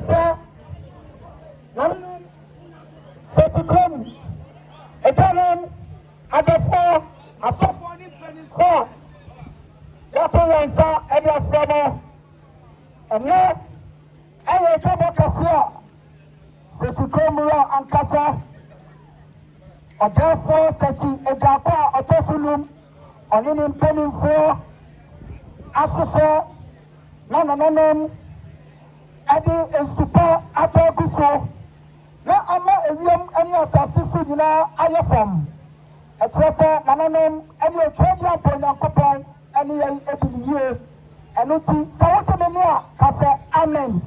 sir. Sakyikrom, Eternal, Agyakwa, Odwira, Odeifour, that's all I saw, and that's from and now, I will come back as here. Sakyikrom, and Casa, Odeifour, Sakyi, Agyakwa, Odeifour, on in penning for Assessor, no, Adi and Super Agyakwa. Now, I'm not a real any assassin in our IFM. A treasure, Nananom, and your champion for your papa, and every year. And it's Sawatamania, Casa, Amen.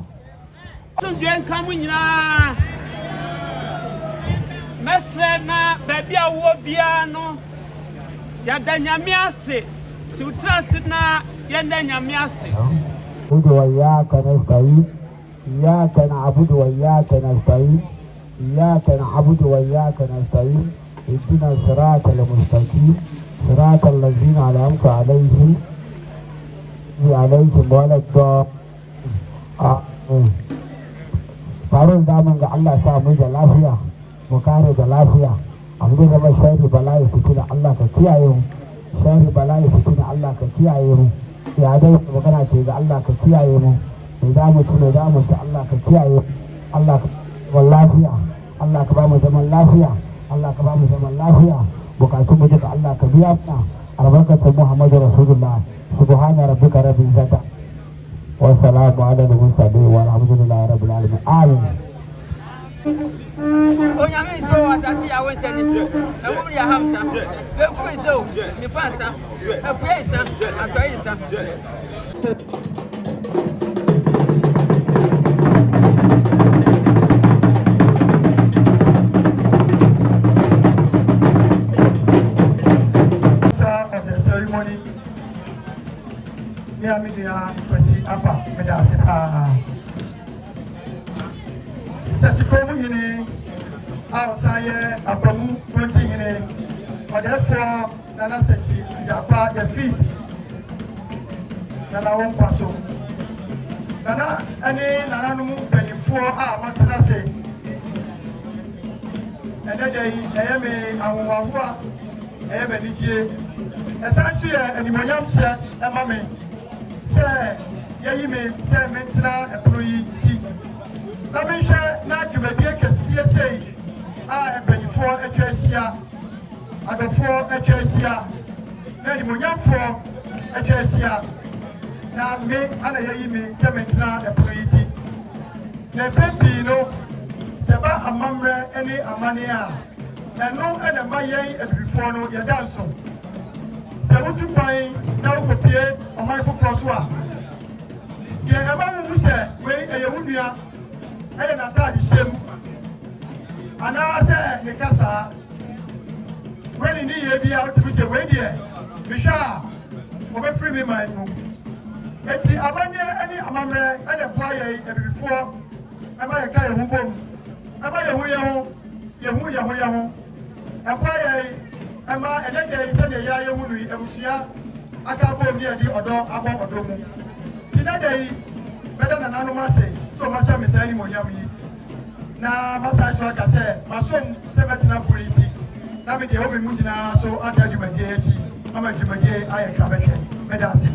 To get coming now. Messena, baby, I will be ano. Yadanya miase, to trust na Yadanya miase. Udwaya kanastai, ya kana abudu wa ya kanastai. إياك نعبد وإياك نستعين اهدنا الصراط المستقيم صراط الذين أنعمت عليهم ولا الضالين farin daman ga Allah sa mu da lafiya mu kare da lafiya abin da shari bala'i fitina Allah ka kiyaye mu shari bala'i fitina Allah ka kiyaye mu ya dai magana ce ga Allah ka kiyaye mu da mu tuna da mu Allah ka kiyaye Allah wallahi Allah ka ba mu zaman lafiya Allah ka ba mu zaman lafiya bukatun mu duka Allah ka biya mana albarkatun Muhammadu Rasulullah subhana rabbika rabbil izzati wa salamu ala al-mursalin walhamdulillahi rabbil alamin amin. Onyame so asasi ya wense ni e wo ya hamsa e ko me so ni fansa e kuyensa atoyensa Miaminia Percy Upper Medasipa Sakyikrom Hine, outside Akomu 20 Hine, Odeifour, Nana Sakyi, Agyakwa, the feet, Nana won't pass. Nana, any Nanamu penny for Martina say. And that day, I am a Niji, essentially, and Moniam share a mammy. Say, Yayime, say, Mentina, a Pruiti. Nabisha, not you may be a CSA. I am ready for a Jessia. I go for a Jessia. Then Moniam for a Jessia. Now, me and Yayime, Sementina, a Pruiti. Ne Pepino, Seba Amamre, any Amania. And no other Maya before no, your dance. Seventy pine, now copy on my François. Yeah, about who said, wait a Unia, I am not that shame. And now I said, Nicasa, when in the be out to say, wait here, Michelle, over free me, my room. It's the Amania, any Amamre, and a boy before. Am I a guy who boom? Am I a Yahu, a boy? Emma and then there is a yaya wuni ebusia akabo mi adi odo abo odomu tina dey better than anoma say so masha me say ni monyam yi na masa so aka say masom se betina politi na me dey ho me mu nyina so ada djumadi echi mama djumadi ayeka beke medasi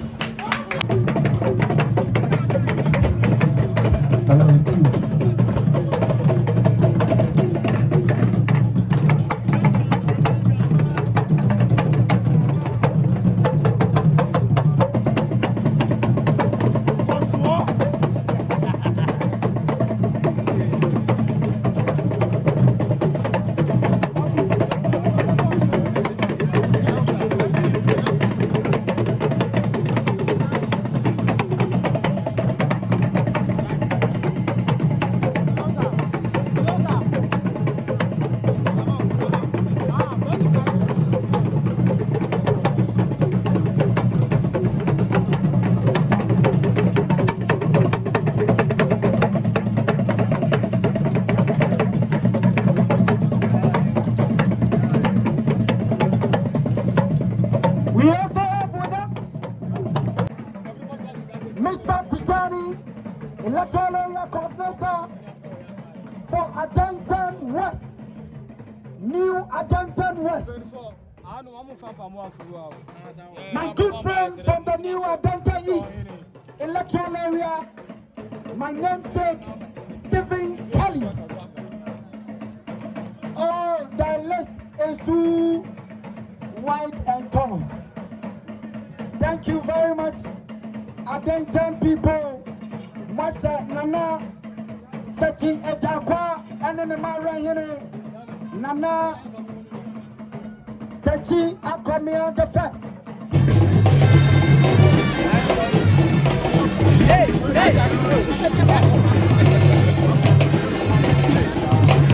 Adantan West. New Adantan West. My good friend from the New Adantan East electoral area, my namesake, Stephen Kelly. Oh, the list is too wide and tall. Thank you very much, Adantan people. Masha Nana Sakyi Agyakwa and then the Marayene Nana Tachi Akomia the first.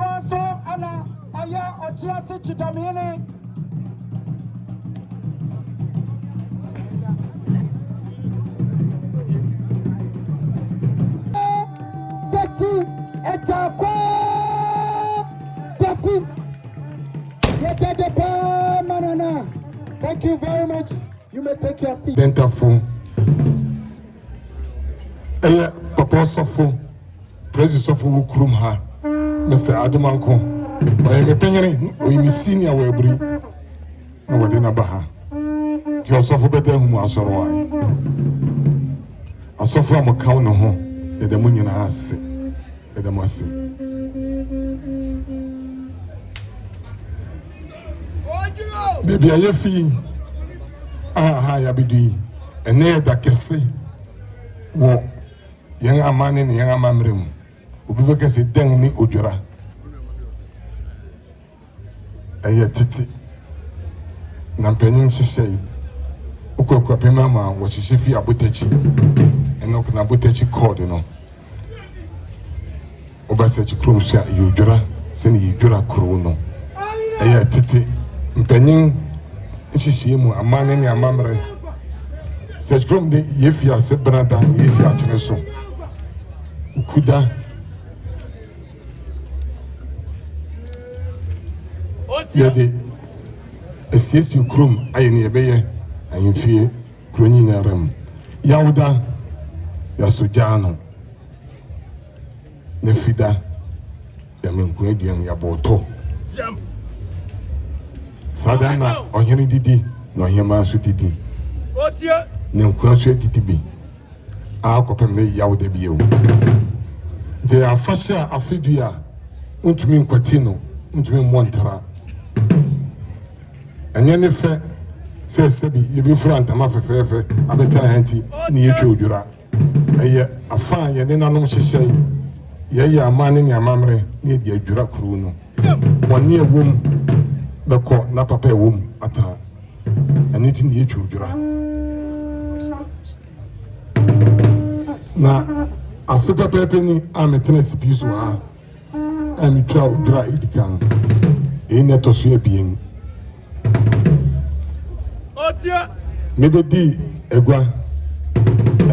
Also, Anna Aya Ochia Sichidamini. Sakyi Agyakwa Defeat. Manana. Thank you very much. You may take your seat. Dentafo. Papa Sofo. President Sofo Wukrum ha. Mr. Adamanko. I am a penny. We miss senior Webri. No, what in a baha. Tell Sofo better whom I saw. I saw from a counter home. The Munion has the Demasi. Baby, I feel I be doing a near that can say, walk young man in young mamrim. Ubika say, dang me, Odwira. A year titi. Nampening she say, Uko Mama was she fee abutechi, and no can abutechi cord, you know. Sakyikrom sha Odwira, send you Odwira Kuruno. A year titi. Mpenyin nhihyiemu amane ne amamre Sakyikrom de yefia se brada yesi akyene so kuda yede esiesi krom aye ne yebeye ayemfie kronyi na ram yawda yasojano ne fida ya menku aduan ya boto Sadana ohene didi no hema so didi otie ne nkwa so didi bi akopem ne yawde bi ewu de afasha afidua untumi nkwati no untumi montara anya ne fe sebi yebi franta ma fefefe abeta hanti ne yetwe Odwira eye afa ye ne nanom hyehye ye amane ne amamre ne di Odwira kuru no boni ewom beko na papa ewom ata aniti ne yetwe Odwira na afuta pepe ni ametena sipiso ha amitwa Odwira edikan ene to so ebien otia mebedi egwa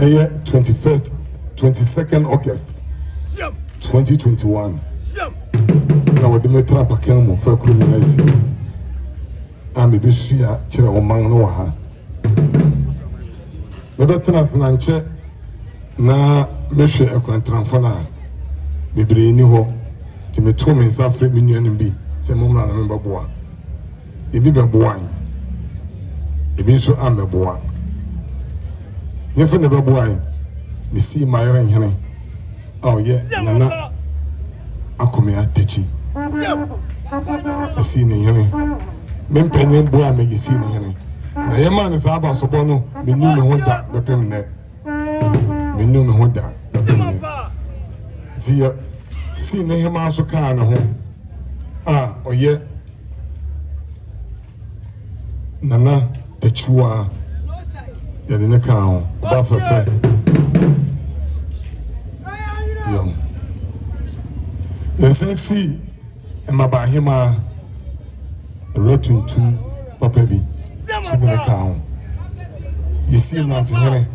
eye 22nd August 2021 na wadimetra paken mo fa criminalisi amebesua kire oman no ha mebetra sananche na mehwe ekwantrafona bebre ni ho timeto me nsafre menuanim bi se momra na membaboa ebi beboa ebi nso ameboa nefe ne beboa misi mayere nhene ye nana akomea techi misi ne nhene mempenye boa megisi ne nhene na yema ne sa aba sobo no menu me honda bepem ne menu me honda bepem ne dia si ne hema so ka na ho oye nana techua ya de ne ka ho ba fefe yo esensi emaba hema rotuntum papa bi chibe ne ka ho yisi na tihere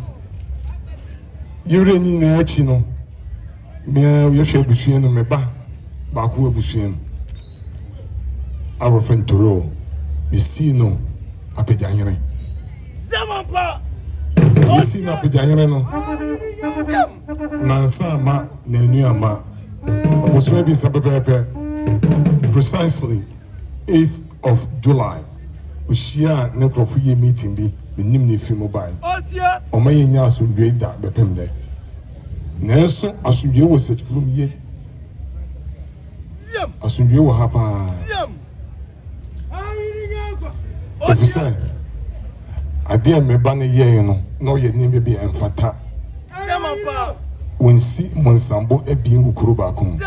yure ni na achi no me yehwe busuen no me ba ko abusuen our friend Toro yisi no apejanyere semapa yisi no apejanyere no nansa ma na enu ama was maybe precisely 8th of July. We share necrophilia meeting be Nimni Mobile. Or may Yasu great that Bepem there. Nelson, as you was such room yet. As you were happy. Officer, I dear me banner ye, no yet name be enfata. When see Monsambo a being Ukurubakum.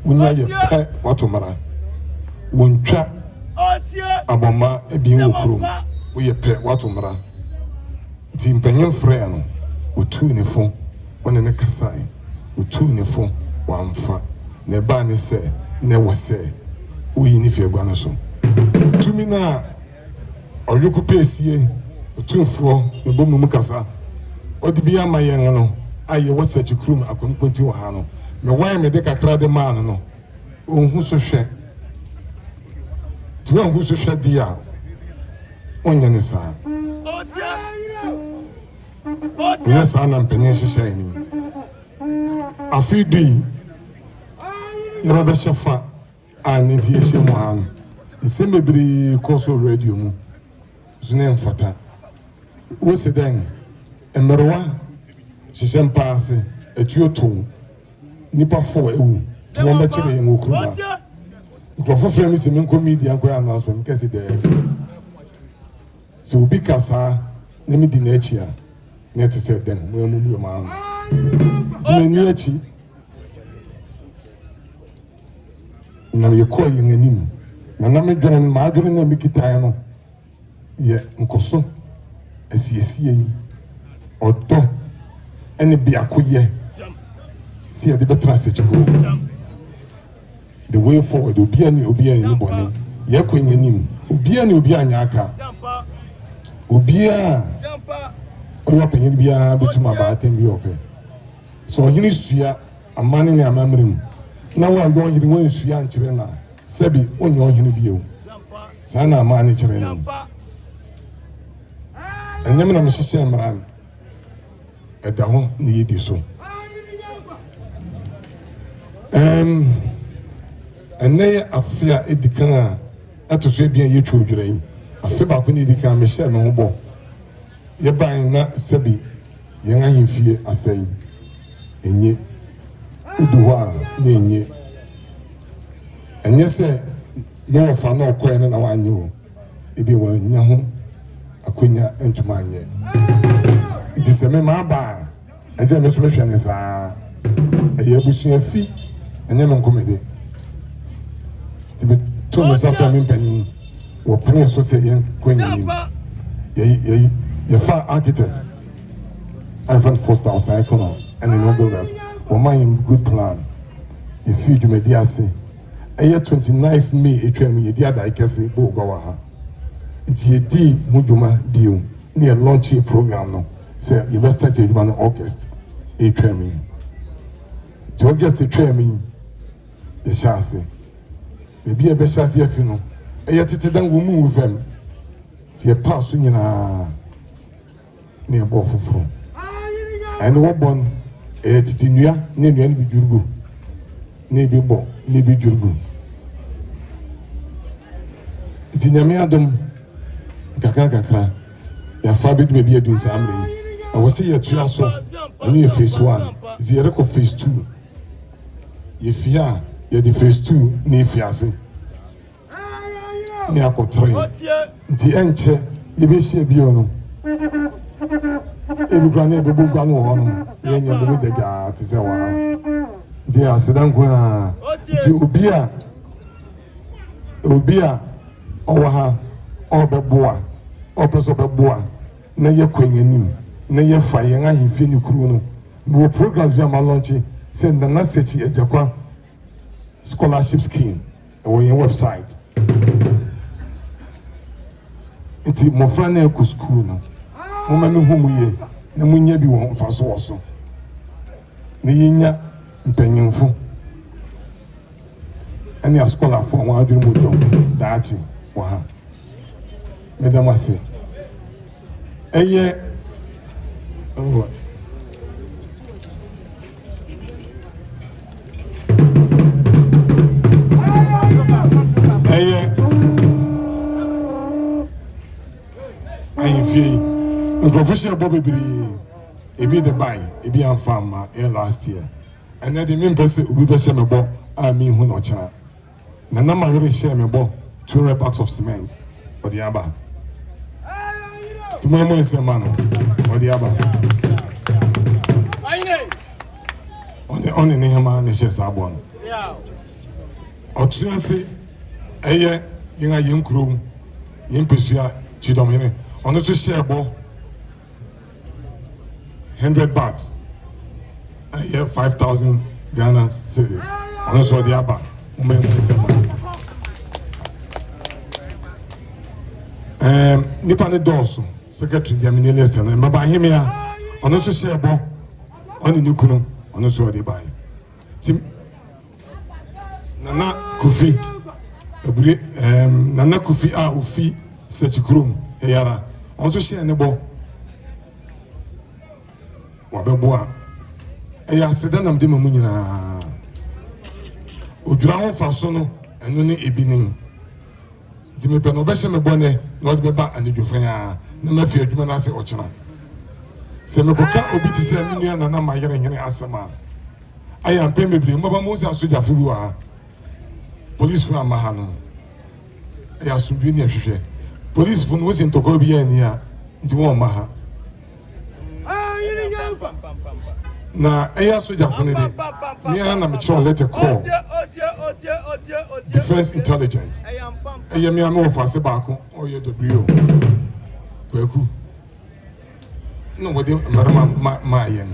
When I pet Watomara. When trap Aboma a being Ukuru. We a pet Watomara. Tim Penyon Freano, or 2 in a phone, one in a Kasai, or 2 in a phone, one fat. Ne bani say, never say, we in if you're gonna so. To me now, or you could pay see 2 4, the Bomukasa, or the Bia Mayano, I was such a crew, I couldn't put you a hano. Me why me de kakra de man no. Who so share. To one who so share dia. Onya ne sa. Yes, I'm penny shining. I feel di. You know, best fa and it's yes, one. The same baby coso radio mu. Name fata. What's it then? And Merwa, she sent pass a 2 nipa 4 ewu. To one better in Ukruba. Microphone frame is a main comedian announcement because it there. So because name it the nature. Net to say them, we move your man. Timechi. Now you're calling a name. Naname John Margaret and Mikitano. Yet, Uncoso, a CSC or do any be a queer. See a better such go. The way forward will be any Ubia in Uboni. Yaquin him. Ubia and Ubia and Yaka. Ubia. Open in Bia between my bat and be open. So you need to see a man in your memory. Now I'm going to win Suyan Chirena. Sebi, on your view. Sana Mani Chirena. And then I'm Mrs. Ran at the home need you so. And they are fear at the canal at the Swabian YouTube dream. I feel back when you become Michelle Mobo. You're buying that Sebi, young in fear, I say. And yet, Odwira, Nenye. And yes, sir, no for no coin and I knew. If you were Yahu, Aquina and to mine yet. It is a member, and then Miss Mission is a Yabushi fee, and then on comedy. To be told myself, I'm in penny, or penny associate Queen. Your far architect, Ivan Foster, Sakyikrom, and the nobles, or my good plan. If you do me, dear say, a year 29th May, a train me, dear, I can say, Bogawaha. It's a D Muduma Bill, near launching program. No, say, you best start your man August, a train me. To August, a train me, the chassis. Maybe a best chassis, if you know, a year to then will move them. See a pass in near Bofufro. And the one a Titinia, name Nibi Jurgu. Nibi Bo, Nibi Jurgu. Tinamiadum Kakakakra, your fabric may be a doing something. I was saying a triaso, and you phase 1, the Ereko phase 2. If you are, you're the phase 2, near Fiase. Near Portray. The enche, you be she biono. Every granny, baby, gone on, and you're the guy to say, wow. Dear Sedan, Ubia, Owaha, or Beboa, or Preso Beboa, Naya Queen and him, Naya Fire, and Infini Kruno. No programs via my launching, send the Sakyi Agyakwa scholarship scheme or your website. It's Mofrane Eco School. No, Mamma whom we no munya be one for so. Ninya Penyonfo. And your scholar for 100 Mudo, Dachi, Waha. Madame Massey. A year. professional Bobby ebi the buy ebi am farm last year and then the main person will be share me bo I mean who no cha na na ma really share me bo 200 bags of cement for the aba tomorrow is a man for the aba on the nehema ne share sabon otuase eye yin ayen krom yin pesua chidomene ono to share bo 100 bags. I hear 5,000 Ghana cedis. I'm not sure the other. Nipa ne dɔɔso secretary di amini list na mbaba ahemia ɔno nso hyɛ bɔ ɔne ne kunu ɔno nso ɔde ban tim nana kofi abure nana kofi a ofi Sakyikrom eyara ɔno nso hyɛ ne bɔ wabɛboa ɛyɛ aseda nam de mamu nyinaa odwira ho fa so no ɛno ne ebinim nti mepɛ no ɔbɛhyɛ me bɔne na ɔde bɛba anadwofan a na mafi adwuma no ase ɔkyena sɛ mekɔka obi te sɛ me nua nana ma yere nyene asɛm a ayɛ mpɛn bebree mmaba mu sɛ asogyafo bi wɔ ha polisifo ama ha no ɛyɛ asomdwe ne ahwehwɛ polisifo no wosi ntɔkwa bi yɛ ani a nti wɔn ma ha na ɛyɛ asogyafo no de mea na mekyerɛ letter call defense intelligence ɛyɛ mea me wɔfa ase baako ɔyɛ Odwira kwaku na wɔde mmarima ma yɛn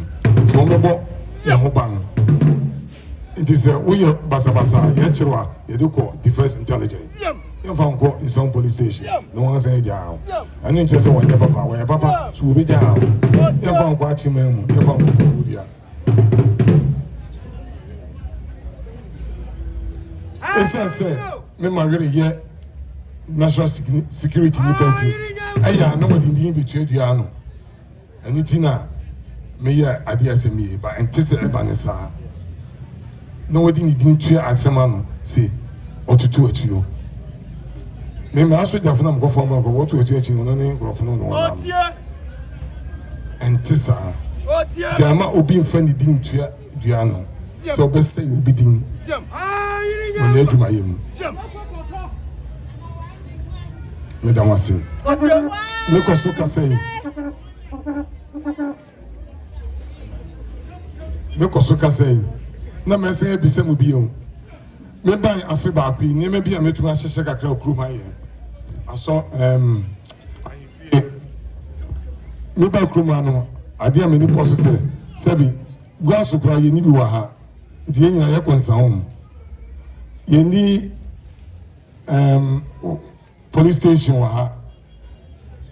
sɛ wɔmmɛbɔ yɛn ho ban nti sɛ woyɛ basabasa yɛkyerɛ a yɛde kɔ defense intelligence yɛmfa nkɔ Nsɛm police station na wɔn asɛn gya awo ɛno nkyerɛ sɛ wɔnyɛ papa wɔyɛ papa so obi gya awo yɛmfa nkɔ akyima mu yɛmfa nkɔ furia ɛsiane sɛ me ma were yɛ national security nipa nti ɛyɛ a na wɔde ndin betuadua no ɛno ti na meyɛ adeɛ asɛm yie ba ɛnte sɛ ɛba ne saa na wɔde ne din tua asɛm ano sɛ ɔtutu atuo mema asogyafo na mekɔfa mu akɔ wɔto atuo akyi no ne nkurɔfo no wɔnam ɛnte saa nti ama obi mfa ne din tua dua no sɛ ɔbɛsɛ yɛ obi din wɔnyɛ adwumayɛ mu meda mo ase mekɔ so kasa yi na mɛsɛn abisa mu bio meban afe baako yi nneɛma bi a mɛtumi ahyehyɛ kakra okurom ayɛ asɔ meba kurom ano adeɛ a mani bɔ so sɛ sɛbi gua so koraa yɛni bi wɔ ha nti yɛn nyinaa yɛkɔ nsahom yɛni police station wɔ ha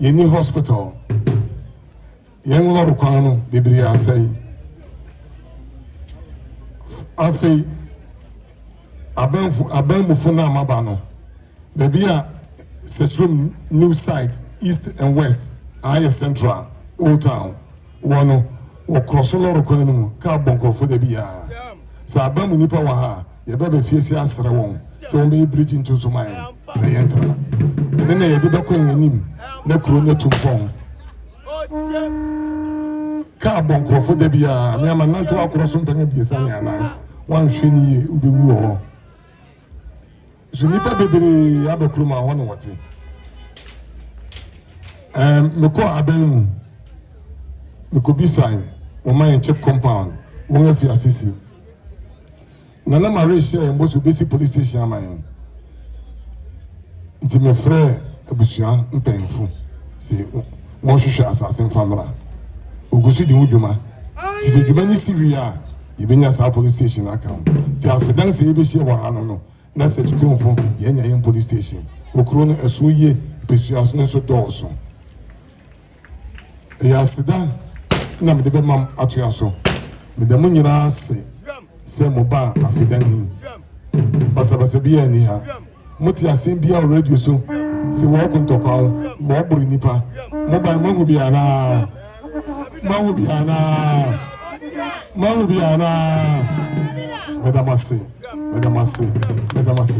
yɛni hospital yɛn lɔre kwan no bebree asɛe afei abɛnmufo no amaba no baabi a Sakyikrom new site east and west ayɛ central old town wɔ no wɔkorɔ so lɔre kwan no mu kaa bɔ nkurɔfo da bi a sɛ abɛnmu nipa wɔ ha yɛbɛbɛ fie si asrɛ wɔn sɛ wɔn bɛyɛ bridge nto so mayɛ na yɛn tena ɛne na yɛde bɛkɔ yɛn anim na kuro no tu mpɔn kaa bɔ nkurɔfo da bi a meama nante wakorɔ so mpɛn abiesa ne anan wanhwɛ ne yie wobɛwu wɔ hɔ so nipa bebree aba kurom a hɔ ne wɔte mekɔ abɛn mu mekɔbisae wɔma yɛn chip compound wɔn afi asisi nana mare hyɛ yɛn bɔ so bɛsi police station ama yɛn nti mefrɛ abusua mpanyinfo sɛ wɔhwehwɛ asase mfamra ogu so di ho dwuma nti sɛ dwuma ne si wie a yɛbɛnya saa police station aka ho nti afedan sɛ yɛbɛhyia wɔ ha no na Sakyikrom yɛnya yɛn police station okuro no ɛso yie pesua so no nso dɔɔso ɛyɛ aseda na mede bɛmam atoa so meda mo nyinaa ase sɛ mo ba afedan yi basabasa bi ani ha mote asɛm bi a radio so sɛ wɔkɔ ntɔkwaw wɔboro nipa moban mahu bi anaa medamase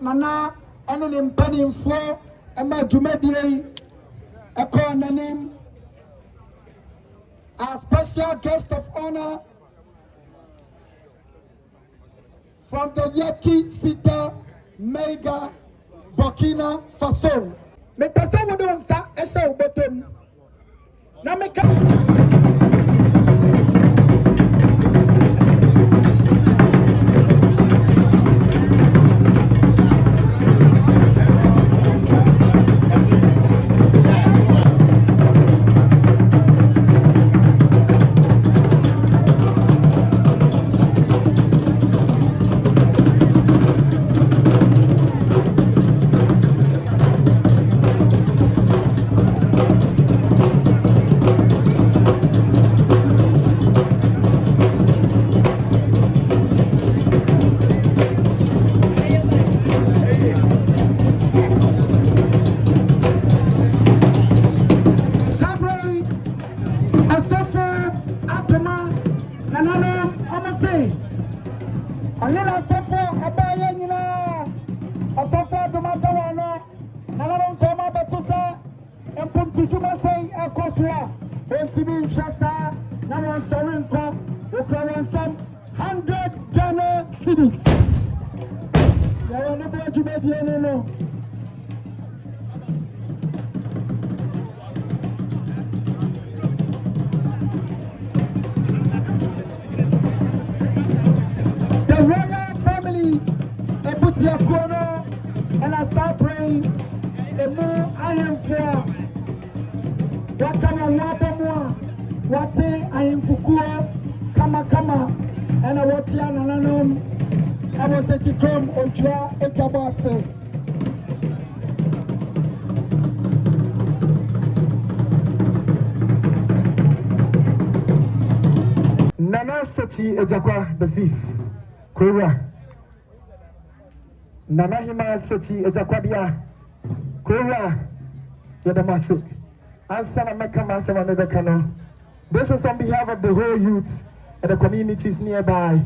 nana ene ne mpanimfo ema dwumadie ekọ nanim. Our special guest of honor from the Yeki Sita Mega Burkina Faso. Me pesa wo don sa ehye obotom. Na me ka the royal family Ebusiakono and Asabre Emu Ayemfua Wakama Wabamwa Wate Ayemfukua Kama and a Watiana Nanom I was a Sakyikrom Odwira Ekabase. Nana Sakyi Agyakwa the fifth. Kura. Nana Hima Sakyi Agyakwa bia. Kura. Yadamase. Ansana meka masema mebeka no. This is on behalf of the whole youth and the communities nearby.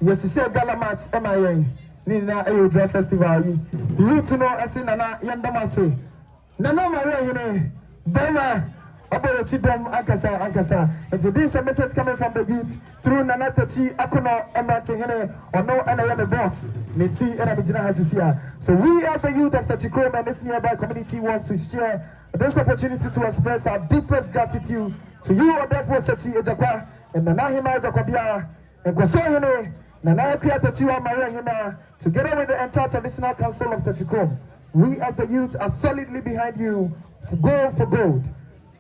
Yes, you say gala match MIA. Nina Odwira festival yi. Youth no esi nana yandamase. Nana Maria hine. Bema. Chidom Ankasa. And today is a message coming from the youth through Nana Tachi Akuno Emrati Hene or no and I am a boss. Niti and Amijina Hasisia. So we as the youth of Sakyikrom and this nearby community wants to share this opportunity to express our deepest gratitude to you, Odeifour Sakyi Agyakwa and Nana Hima Agyakwa Bia and Kwaso Hene Nana Agyakwa Tachiwa Maria Hima together with the entire traditional council of Sakyikrom. We as the youth are solidly behind you to go for gold.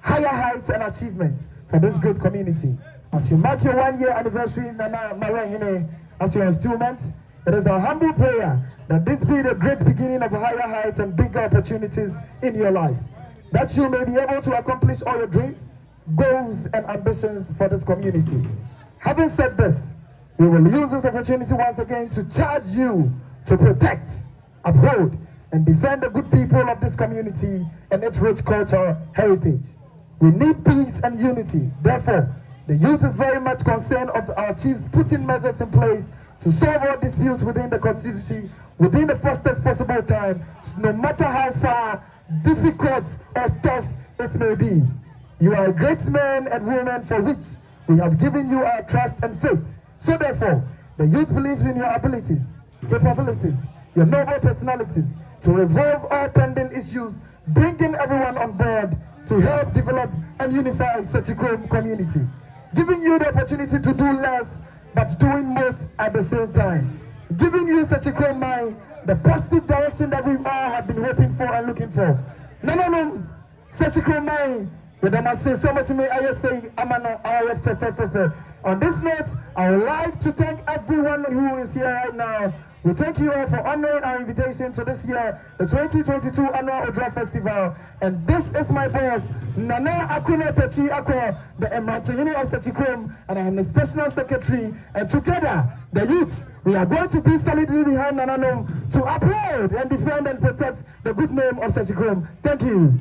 Higher heights and achievements for this great community. As you mark your 1 year anniversary, Nana Marahine, as your instrument, it is our humble prayer that this be the great beginning of higher heights and bigger opportunities in your life. That you may be able to accomplish all your dreams, goals, and ambitions for this community. Having said this, we will use this opportunity once again to charge you to protect, uphold, and defend the good people of this community and its rich cultural heritage. We need peace and unity. Therefore, the youth is very much concerned of our chiefs putting measures in place to solve all disputes within the constituency within the fastest possible time, no matter how far, difficult, or tough it may be. You are a great man and woman for which we have given you our trust and faith. So therefore, the youth believes in your abilities, capabilities, your noble personalities to revolve all pending issues, bringing everyone on board to help develop and unify Sakyikrom community, giving you the opportunity to do less but doing both at the same time, giving you Sakyikrom mind the positive direction that we all have been hoping for and looking for. No, Sakyikrom mind. On this note, I would like to thank everyone who is here right now. We thank you all for honoring our invitation to this year, the 2022 Annual Odwira Festival. And this is my boss, Nana Akuna Tachi Akwa, the Ematihini of Sakyikrom, and I am his personal secretary. And together, the youth, we are going to be solidly behind Nananom to uphold and defend and protect the good name of Sakyikrom. Thank you.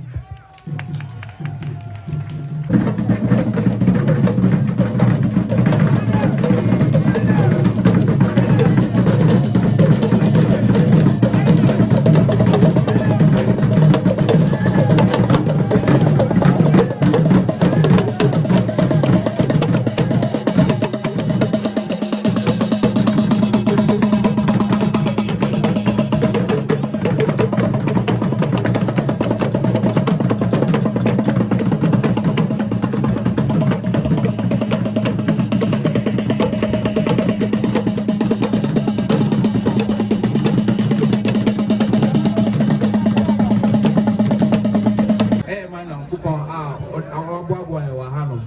point wa hano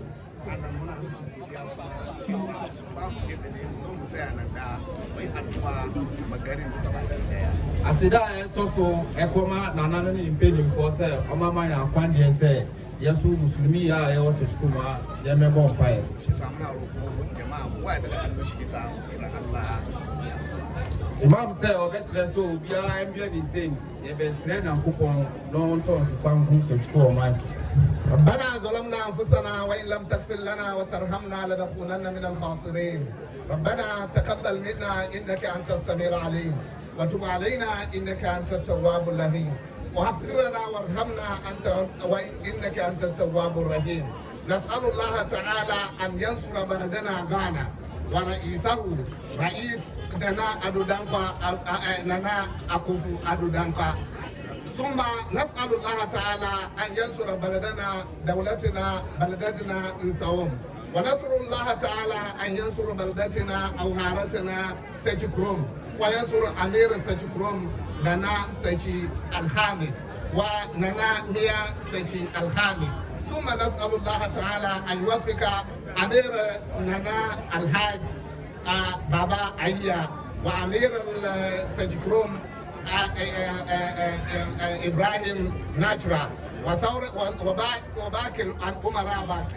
asida to so ekoma nana no ni mpeni ko se omama ya kwande se yesu muslimi ya yo se chukuma ya mebo mpae imam se obesre so bia mbia bi sen ye besre na nkopon no nton so kwangu so chukuma so ربنا ظلمنا أنفسنا وإن لم تغفر لنا وترحمنا لنكونن من الخاسرين ربنا تقبل منا إنك أنت السميع العليم وتب علينا إنك أنت التواب الرحيم واغفر لنا وارحمنا أنت إنك أنت التواب الرحيم نسأل الله تعالى أن ينصر بلدنا غانا ورئيسه رئيس دنا أدو دانقا ننا أكوفو أدو دانقا ثم نسأل الله تعالى أن ينصر بلدنا دولتنا بلدتنا إنساوم ونسأل الله تعالى أن ينصر بلدتنا أو هارتنا ساكيكروم وينصر أمير ساكيكروم نانا ساكي الخامس ونانا ميا ساكي الخامس ثم نسأل الله تعالى أن يوفق أمير نانا الحاج بابا أيا وأمير ساكيكروم إبراهيم ناتشرا وباقي الأمراء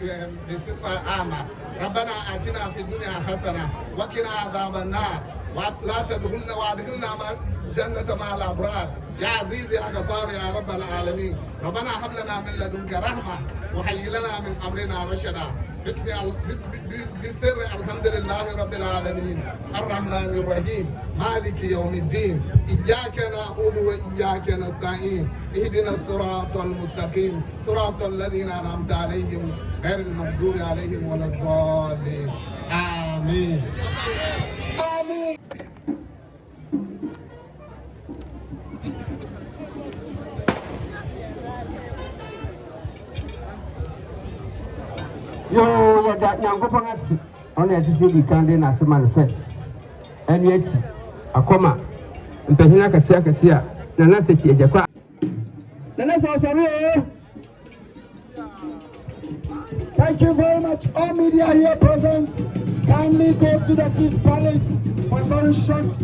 بصفة عامة ربنا آتنا في الدنيا حسنة وقنا عذاب النار ولا تدخلنا وادخلنا جنة مع الأبرار يا عزيز يا غفار يا رب العالمين ربنا هب لنا من لدنك رحمة وهيئ لنا من أمرنا رشدا بسر الحمد لله رب العالمين الرحمن الرحيم مالك يوم الدين إياك نعبد وإياك نستعين اهدنا الصراط المستقيم صراط الذين أنعمت عليهم غير المغضوب عليهم ولا الضالين آمين آمين Yo, ya da nyankopon ase ona ya tisi di kande na se manifest enu eti akoma mpehina kasia na na Sakyi Agyakwa na na sorry. Thank you very much. All media here present, kindly go to the Chief Palace for a very short